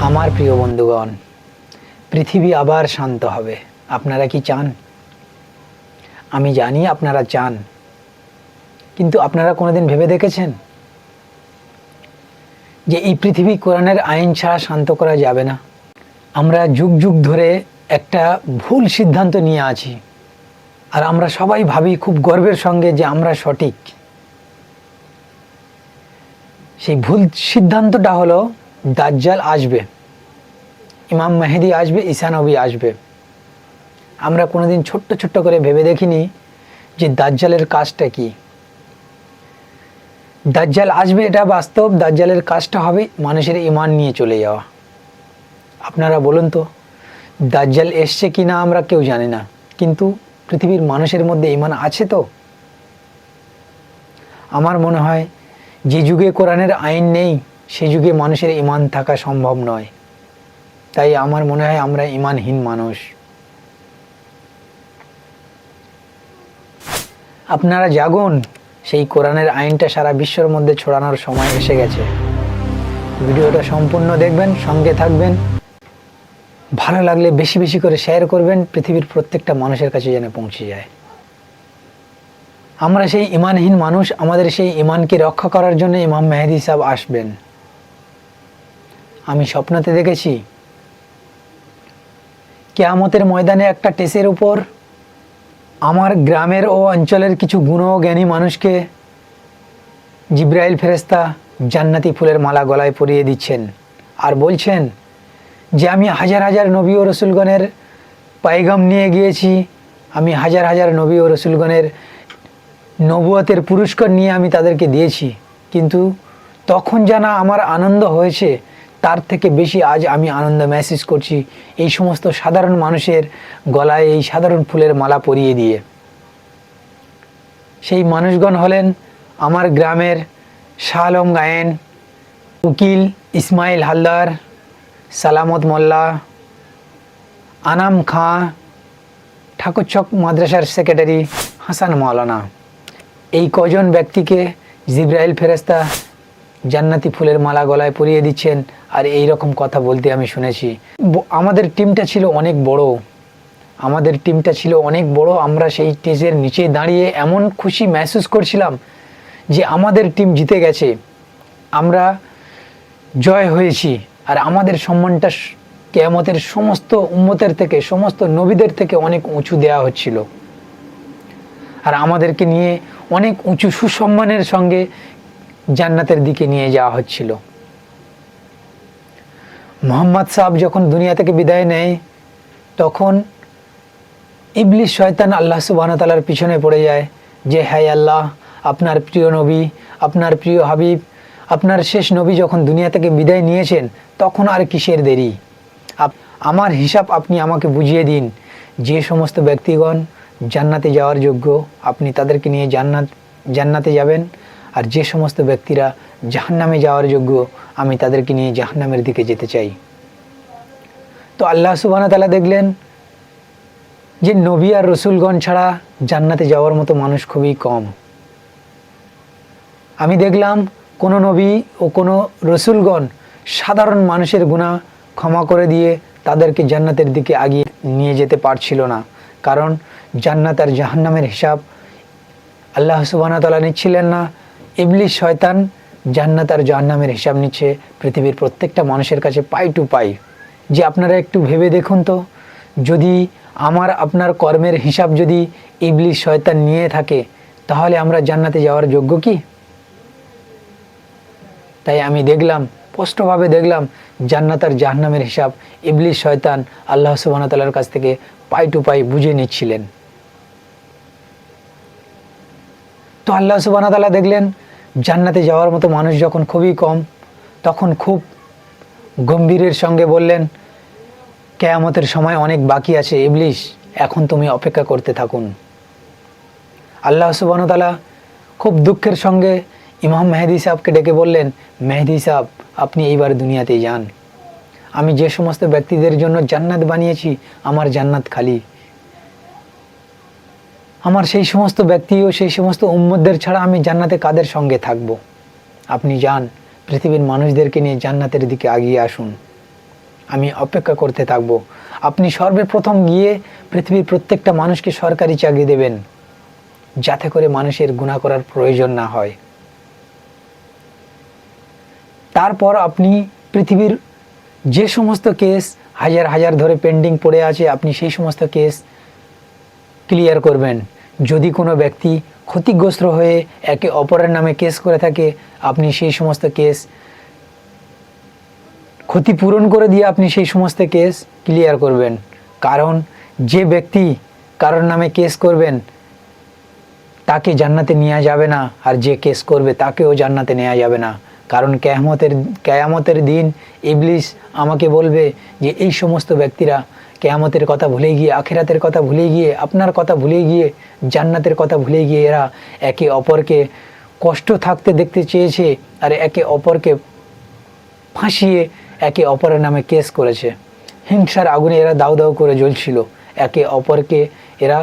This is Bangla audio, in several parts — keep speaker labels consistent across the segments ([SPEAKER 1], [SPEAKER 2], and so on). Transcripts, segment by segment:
[SPEAKER 1] আমার প্রিয় বন্ধুগণ, পৃথিবী আবার শান্ত হবে। আপনারা কি চান? আমি জানি আপনারা চান, কিন্তু আপনারা কোনোদিন ভেবে দেখেছেন যে এই পৃথিবী কোরআনের আইন ছাড়া শান্ত করা যাবে না? আমরা যুগ যুগ ধরে একটা ভুল সিদ্ধান্ত নিয়ে আছি, আর আমরা সবাই ভাবি খুব গর্বের সঙ্গে যে আমরা সঠিক। সেই ভুল সিদ্ধান্তটা হলো দাজ্জাল আসবে, ইমাম মেহেদি আসবে, ঈসা নবী আসবে। আমরা কোনোদিন ছোট্ট ছোট্ট করে ভেবে দেখিনি যে দাজ্জালের কাজটা কি। দাজ্জাল আসবে এটা বাস্তব, দাজ্জালের কাজটা হবে মানুষের ঈমান নিয়ে চলে যাওয়া। আপনারা বলুন তো, দাজ্জাল এসছে কি না আমরা কেউ জানি না, কিন্তু পৃথিবীর মানুষের মধ্যে ঈমান আছে তো? আমার মনে হয় যে যুগে কোরআনের আইন নেই সে যুগে মানুষের ঈমান থাকা সম্ভব নয়। তাই আমার মনে হয় আমরা ঈমানহীন মানুষ। আপনারা জাগুন, সেই কোরআনের আইনটা সারা বিশ্বের মধ্যে ছড়ানোর সময় এসে গেছে। ভিডিওটা সম্পূর্ণ দেখবেন, সঙ্গে থাকবেন। ভালো লাগলে বেশি বেশি করে শেয়ার করবেন, পৃথিবীর প্রত্যেকটা মানুষের কাছে যেন পৌঁছে যায়। আমরা সেই ঈমানহীন মানুষ, আমাদের সেই ঈমানকে রক্ষা করার জন্য ইমাম মেহেদী সাহেব আসবেন। আমি স্বপ্নতে দেখেছি কিয়ামতের ময়দানে একটা টেসের উপর আমার গ্রামের ও অঞ্চলের কিছু গুণজ্ঞানী মানুষকে জিব্রাইল ফেরেশতা জান্নাতি ফুলের মালা গলায় পরিয়ে দিচ্ছেন, আর বলছেন যে আমি হাজার হাজার নবী ও রসুলগণের পায়গাম নিয়ে গিয়েছি, আমি হাজার হাজার নবী ও রসুলগণের নবুয়তের পুরস্কার নিয়ে আমি তাদেরকে দিয়েছি, কিন্তু তখন জানা আমার আনন্দ হয়েছে তার থেকে বেশি আজ আমি আনন্দ মেহসুস করছি এই সমস্ত সাধারণ মানুষের গলায় এই সাধারণ ফুলের মালা পরিয়ে দিয়ে। সেই মানুষগণ হলেন আমার গ্রামের শাহ আলম গায়েন, উকিল ইসমাইল হালদার, সালামত মোল্লা, আনাম খাঁ, ঠাকুরচক মাদ্রাসার সেক্রেটারি হাসান মাওলানা। এই কজন ব্যক্তিকে জিব্রাইল ফেরেশতা জান্নাতি ফুলের মালা গলায় পরিয়ে দিচ্ছেন, আর এই রকম কথা বলতে আমি শুনেছি। আমাদের টিমটা ছিল অনেক বড়, আমরা সেই স্টেজের নিচে দাঁড়িয়ে এমন খুশি মেহসুস করছিলাম যে আমাদের টিম জিতে গেছে, আমরা জয় হয়েছি, আর আমাদের সম্মানটা কিয়ামতের সমস্ত উম্মতের থেকে, সমস্ত নবীদের থেকে অনেক উঁচু দেওয়া হচ্ছিল, আর আমাদেরকে নিয়ে অনেক উঁচু সুসম্মানের সঙ্গে জান্নাতের দিকে নিয়ে যাওয়া হচ্ছিল। মোহাম্মদ সাহেব যখন দুনিয়া থেকে বিদায় নেয় তখন ইবলিস শয়তান আল্লাহ সুবহানাহু ওয়া তাআলার পিছনে পড়ে যায় যে হ্যাঁ আল্লাহ, আপনার প্রিয় নবী, আপনার প্রিয় হাবিব, আপনার শেষ নবী যখন দুনিয়া থেকে বিদায় নিয়েছেন তখন আর কিসের দেরি? আমার হিসাব আপনি আমাকে বুঝিয়ে দিন। যে সমস্ত ব্যক্তিগণ জান্নাতে যাওয়ার যোগ্য আপনি তাদেরকে নিয়ে জান্নাতে যাবেন, আর যে সমস্ত ব্যক্তিরা জাহান্নামে যাওয়ার যোগ্য আমি তাদেরকে নিয়ে জাহান্নামের দিকে যেতে চাই। তো আল্লাহ সুবহানাহু ওয়া তাআলা দেখলেন যে নবী আর রসুলগণ ছাড়া জান্নাতে যাওয়ার মতো মানুষ খুবই কম। আমি দেখলাম কোনো নবী ও কোনো রসুলগণ সাধারণ মানুষের গুনাহ ক্ষমা করে দিয়ে তাদেরকে জান্নাতের দিকে আগিয়ে নিয়ে যেতে পারছিল না, কারণ জান্নাত আর জাহান্নামের হিসাব আল্লাহ সুবহানাহু ওয়া তাআলা নিচ্ছিলেন না, ইবলিস শয়তান জান্নাত আর জাহান্নামের হিসাব নিচ্ছে পৃথিবীর প্রত্যেকটা মানুষের কাছে পাই টু পাই। যে আপনারা একটু ভেবে দেখুন তো, যদি আমার আপনার কর্মের হিসাব যদি ইবলিস শয়তান নিয়ে থাকে তাহলে আমরা জান্নাতে যাওয়ার যোগ্য কি? তাই আমি দেখলাম, স্পষ্টভাবে দেখলাম জান্নাত আর জাহান্নামের হিসাব ইবলিস শয়তান আল্লাহ সুবহানাহু ওয়া তাআলার কাছ থেকে পাই টু পাই বুঝে নিচ্ছিলেন। তো আল্লাহ সুবহানাহু ওয়া তাআলা দেখলেন জান্নাতে যাওয়ার মতো মানুষ যখন খুবই কম, তখন খুব গম্ভীরের সঙ্গে বললেন কিয়ামতের সময় অনেক বাকি আছে ইবলিস, এখন তুমি অপেক্ষা করতে থাকুন। আল্লাহ সুবহানাহু ওয়া তাআলা খুব দুঃখের সঙ্গে ইমাম মেহেদী সাহেবকে ডেকে বললেন, মেহেদী সাহেব আপনি এইবার দুনিয়াতে যান, আমি যে সমস্ত ব্যক্তিদের জন্য জান্নাত বানিয়েছি আমার জান্নাত খালি, আমার সেই সমস্ত ব্যক্তি ও সেই সমস্ত উম্মতদের ছাড়া আমি জান্নাতে কাদের সঙ্গে থাকব? আপনি যান, পৃথিবীর মানুষদেরকে নিয়ে জান্নাতের দিকে এগিয়ে আসুন। আমি অপেক্ষা করতে থাকব। আপনি সর্বপ্রথম গিয়ে পৃথিবীর প্রত্যেকটা মানুষকে সরকারি চাকরি দেবেন, যাতে করে মানুষের গুনাহ করার প্রয়োজন না হয়। তারপর আপনি পৃথিবীর যে সমস্ত কেস হাজার হাজার ধরে পেন্ডিং পড়ে আছে, আপনি সেই সমস্ত কেস ক্লিয়ার করবেন। যদি কোনো ব্যক্তি ক্ষতিগ্রস্ত হয়ে একে অপরের নামে কেস করে থাকে, আপনি সেই সমস্ত কেস ক্ষতিপূরণ করে দিয়ে আপনি সেই সমস্ত কেস ক্লিয়ার করবেন। কারণ যে ব্যক্তি কারোর নামে কেস করবেন তাকে জান্নাতে নেওয়া যাবে না, আর যে কেস করবে তাকেও জান্নাতে নেওয়া যাবে না। কারণ কেয়ামতের দিন ইবলিস আমাকে বলবে যে এই সমস্ত ব্যক্তিরা কেয়ামতের কথা ভুলে গিয়ে, আখিরাতের কথা ভুলে গিয়ে, আপনার কথা ভুলে গিয়ে, জান্নাতের কথা ভুলে গিয়ে এরা একে অপরকে কষ্ট থাকতে দেখতে চেয়েছে, আর একে অপরকে ফাঁসিয়ে একে অপরের নামে কেস করেছে। হিংসার আগুনে এরা দাউ দাউ করে জ্বলছিল, একে অপরকে এরা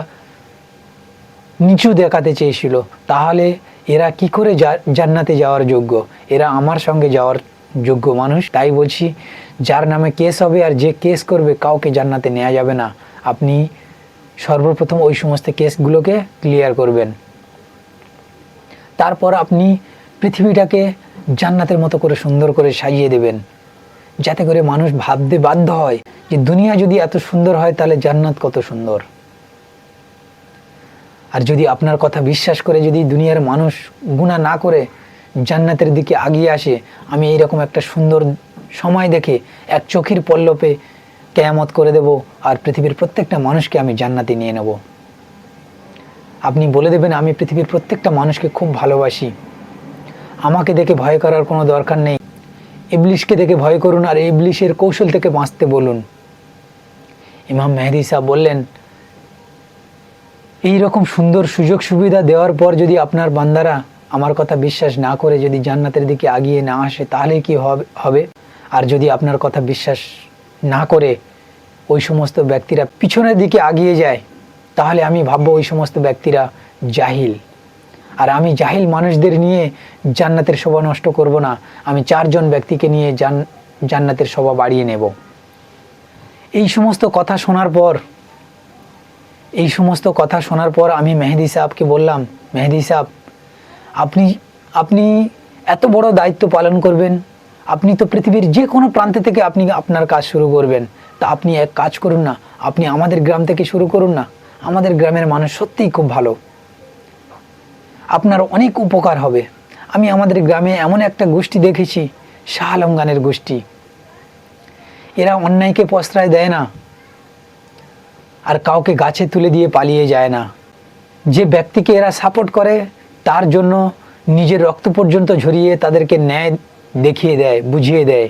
[SPEAKER 1] নিচু দেখাতে চেয়েছিল। তাহলে এরা কি করে জান্নাতে যাওয়ার যোগ্য? এরা আমার সঙ্গে যাওয়ার যোগ্য মানুষ। তাই বলছি, যার নামে কেস হবে আর যে কেস করবে কাউকে জান্নাতে নেওয়া যাবে না। আপনি সর্বপ্রথম ওই সমস্ত কেসগুলোকে ক্লিয়ার করবেন। তারপর আপনি পৃথিবীটাকে জান্নাতের মতো করে সুন্দর করে সাজিয়ে দেবেন, যাতে করে মানুষ ভাবতে বাধ্য হয় যে দুনিয়া যদি এত সুন্দর হয় তাহলে জান্নাত কত সুন্দর। আর যদি আপনার কথা বিশ্বাস করে যদি দুনিয়ার মানুষ গুনাহ না করে জান্নাতের দিকে এগিয়ে আসে, আমি এইরকম একটা সুন্দর সময় দেখে এক চোখের পল্লবে কিয়ামত করে দেব, আর পৃথিবীর প্রত্যেকটা মানুষকে আমি জান্নাতে নিয়ে নেব। আপনি বলে দেবেন, আমি পৃথিবীর প্রত্যেকটা মানুষকে খুব ভালোবাসি, আমাকে দেখে ভয় করার কোনো দরকার নেই, ইবলিশকে দেখে ভয় করুন আর ইবলিশের কৌশল থেকে বাঁচতে বলুন। ইমাম মেহেদী সাহেব বললেন, এই রকম সুন্দর সুযোগ সুবিধা দেওয়ার পর যদি আপনার বান্দারা আমার কথা বিশ্বাস না করে যদি জান্নাতের দিকে এগিয়ে না আসে, তাহলে কি হবে? আর যদি আপনার কথা বিশ্বাস না করে ওই সমস্ত ব্যক্তিরা পিছনের দিকে এগিয়ে যায়, তাহলে আমি ভাববো ওই সমস্ত ব্যক্তিরা জাহিল। আর আমি জাহিল মানুষদের নিয়ে জান্নাতের শোভা নষ্ট করব না, আমি 4 জন ব্যক্তিকে নিয়ে জান্নাতের শোভা বাড়িয়ে নেব। এই সমস্ত কথা শোনার পর আমি মেহেদী সাহেবকে বললাম, মেহেদী সাহেব, আপনি এত বড় দায়িত্ব পালন করবেন, আপনি তো পৃথিবীর যে কোনো প্রান্ত থেকে আপনি আপনার কাজ শুরু করবেন। তা আপনি এক কাজ করুন না, আপনি আমাদের গ্রাম থেকে শুরু করুন না। আমাদের গ্রামের মানুষ সত্যিই খুব ভালো, আপনার অনেক উপকার হবে। আমি আমাদের গ্রামে এমন একটা গোষ্ঠী দেখেছি, শাহ আলম গানের গোষ্ঠী। এরা অন্যায়কে প্রশ্রয় দেয় না, আর কাউকে গাছে তুলে দিয়ে পালিয়ে যায় না। যে ব্যক্তিকে এরা সাপোর্ট করে তার জন্য নিজের রক্ত পর্যন্ত ঝরিয়ে তাদেরকে ন্যায় দেখিয়ে দেয়, বুঝিয়ে দেয়।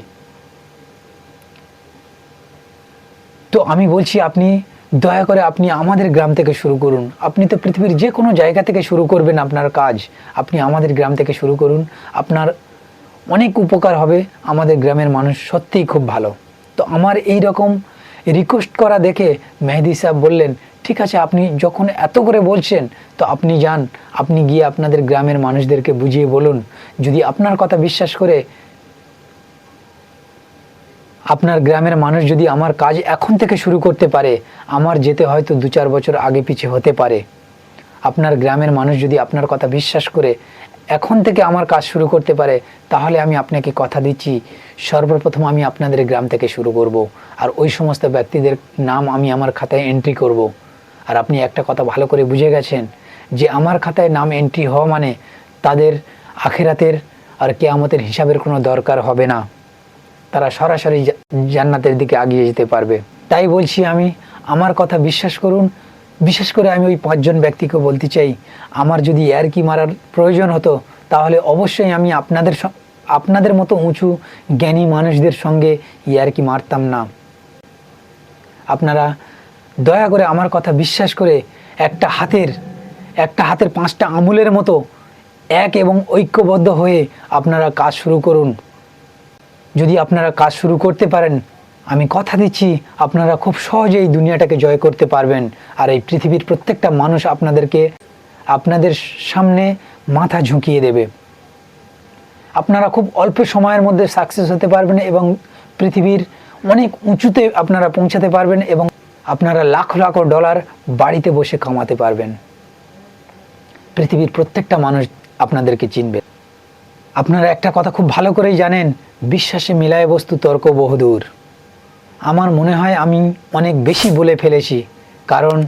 [SPEAKER 1] তো আমি বলছি, আপনি দয়া করে আপনি আমাদের গ্রাম থেকে শুরু করুন। আপনি তো পৃথিবীর যে কোনো জায়গা থেকে শুরু করবেন আপনার কাজ, আপনি আমাদের গ্রাম থেকে শুরু করুন, আপনার অনেক উপকার হবে। আমাদের গ্রামের মানুষ সত্যিই খুব ভালো। তো আমার এই রকম রিকোয়েস্ট করা দেখে মেহেদী সাহেব বললেন, ঠিক আছে, আপনি যখন এত করে বলছেন তো আপনি যান, আপনি গিয়ে আপনাদের গ্রামের মানুষদেরকে বুঝিয়ে বলুন, যদি আপনার কথা বিশ্বাস করে আপনার গ্রামের মানুষ যদি আমার কাজ এখন থেকে শুরু করতে পারে, আমার যেতে হয়তো 2-4 বছর আগে পিছে হতে পারে। আপনার গ্রামের মানুষ যদি আপনার কথা বিশ্বাস করে এখন থেকে আমার কাজ শুরু করতে পারে, তাহলে আমি আপনাকে কথা দিচ্ছি, সর্বপ্রথম আমি আপনাদের গ্রাম থেকে শুরু করব, আর ওই সমস্ত ব্যক্তিদের নাম আমি আমার খাতায় এন্ট্রি করব। আর আপনি একটা কথা ভালো করে বুঝে গেছেন যে আমার খাতায় নাম এন্ট্রি হওয়া মানে তাদের আখিরাতের আর কিয়ামতের হিসাবের কোনো দরকার হবে না, তারা সরাসরি জান্নাতের দিকে এগিয়ে যেতে পারবে। তাই বলছি, আমি আমার কথা বিশ্বাস করুন। বিশেষ করে আমি ওই 5 জন ব্যক্তিকে বলতে চাই, আমার যদি ইয়ারকি মারার প্রয়োজন হতো তাহলে অবশ্যই আমি আপনাদের মতো উঁচু জ্ঞানী মানুষদের সঙ্গে ইয়ারকি মারতাম না। আপনারা দয়া করে আমার কথা বিশ্বাস করে একটা হাতের 5টা আঙুলের মতো এক এবং ঐক্যবদ্ধ হয়ে আপনারা কাজ শুরু করুন। যদি আপনারা কাজ শুরু করতে পারেন, আমি কথা দিচ্ছি আপনারা খুব সহজেই দুনিয়াটাকে জয় করতে পারবেন, আর এই পৃথিবীর প্রত্যেকটা মানুষ আপনাদের সামনে মাথা ঝুঁকিয়ে দেবে। আপনারা খুব অল্প সময়ের মধ্যে সাকসেস হতে পারবেন এবং পৃথিবীর অনেক উঁচুতে আপনারা পৌঁছাতে পারবেন এবং আপনারা লাখ লাখ ডলার বাড়িতে বসে কামাতে পারবেন। পৃথিবীর প্রত্যেকটা মানুষ আপনাদেরকে চিনবে। আপনারা একটা কথা খুব ভালো করেই জানেন, বিশ্বাসে মিলায় বস্তু তর্ক বহুদূর। আমার মনে হয় আমি অনেক বেশি বলে ফেলেছি, কারণ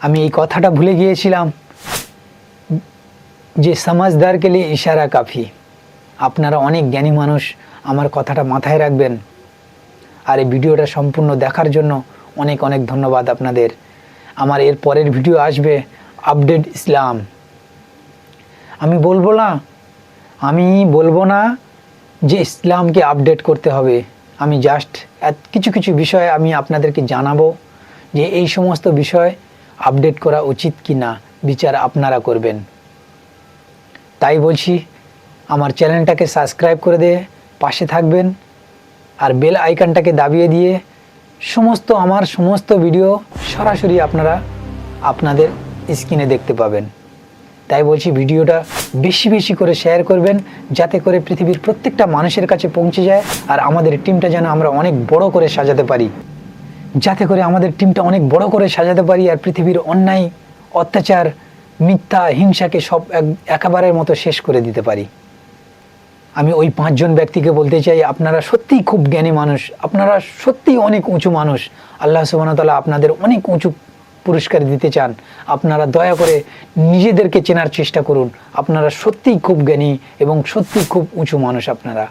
[SPEAKER 1] আমি এই কথাটা ভুলে গিয়েছিলাম যে সমাজদারকে লিয়ে ইশারা কাফি। আপনারা অনেক জ্ঞানী মানুষ, আমার কথাটা মাথায় রাখবেন। আর এই ভিডিওটা সম্পূর্ণ দেখার জন্য অনেক অনেক ধন্যবাদ আপনাদের। আমার এর পরের ভিডিও আসবে আপডেট ইসলাম। আমি বলবো না যে ইসলামকে আপডেট করতে হবে, আমি জাস্ট কিছু কিছু বিষয় আমি আপনাদেরকে জানাবো যে এই সমস্ত বিষয় আপডেট করা উচিত কি না, বিচার আপনারা করবেন। তাই বলছি, আমার চ্যানেলটাকে সাবস্ক্রাইব করে দিয়ে পাশে থাকবেন আর বেল আইকনটাকে দাবিয়ে দিয়ে আমার সমস্ত ভিডিও সরাসরি আপনারা আপনাদের স্ক্রিনে দেখতে পাবেন। তাই বলছি, ভিডিওটা বেশি বেশি করে শেয়ার করবেন, যাতে করে পৃথিবীর প্রত্যেকটা মানুষের কাছে পৌঁছে যায় আর আমাদের টিমটা যেন আমরা অনেক বড় করে সাজাতে পারি, আর পৃথিবীর অন্যায়, অত্যাচার, মিথ্যা, হিংসাকে সব একেবারের মতো শেষ করে দিতে পারি। আমি ওই 5 জন ব্যক্তিকে বলতে চাই, আপনারা সত্যিই খুব জ্ঞানী মানুষ, আপনারা সত্যিই অনেক উঁচু মানুষ। আল্লাহ সুবহানাহু ওয়া তাআলা আপনাদের অনেক উঁচু পুরস্কার দিতে চান। আপনারা দয়া করে নিজেদেরকে চেনার চেষ্টা করুন। আপনারা সত্যিই খুব জ্ঞানী এবং সত্যিই খুব উঁচু মানুষ আপনারা।